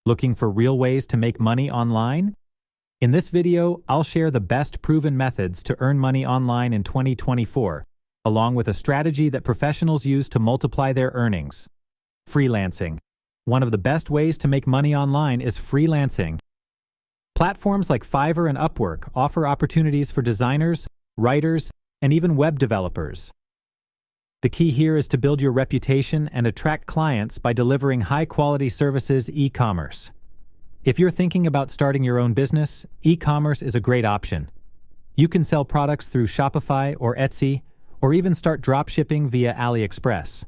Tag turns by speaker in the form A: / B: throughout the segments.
A: Looking for real ways to make money online? In this video, I'll share the best proven methods to earn money online in 2024, along with a strategy that professionals use to multiply their earnings. Freelancing. One of the best ways to make money online is freelancing. Platforms like Fiverr and Upwork offer opportunities for designers, writers, and even web developers. The key here is to build your reputation and attract clients by delivering high-quality services e-commerce. If you're thinking about starting your own business, e-commerce is a great option. You can sell products through Shopify or Etsy, or even start dropshipping via AliExpress.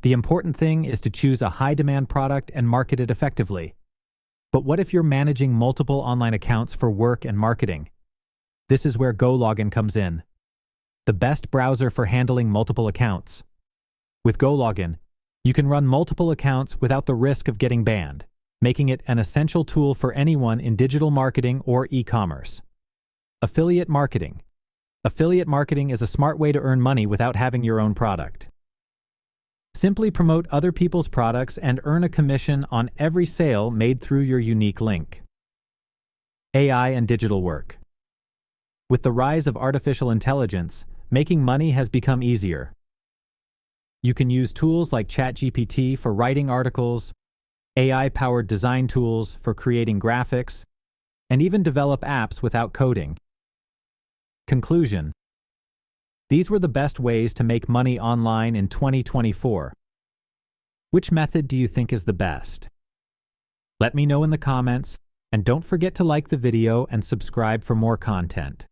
A: The important thing is to choose a high-demand product and market it effectively. But what if you're managing multiple online accounts for work and marketing? This is where GoLogin comes in, the best browser for handling multiple accounts. With GoLogin, you can run multiple accounts without the risk of getting banned, making it an essential tool for anyone in digital marketing or e-commerce. Affiliate marketing. Affiliate marketing is a smart way to earn money without having your own product. Simply promote other people's products and earn a commission on every sale made through your unique link. AI and digital work. With the rise of artificial intelligence, making money has become easier. You can use tools like ChatGPT for writing articles, AI-powered design tools for creating graphics, and even develop apps without coding. Conclusion. These were the best ways to make money online in 2024. Which method do you think is the best? Let me know in the comments, and don't forget to like the video and subscribe for more content.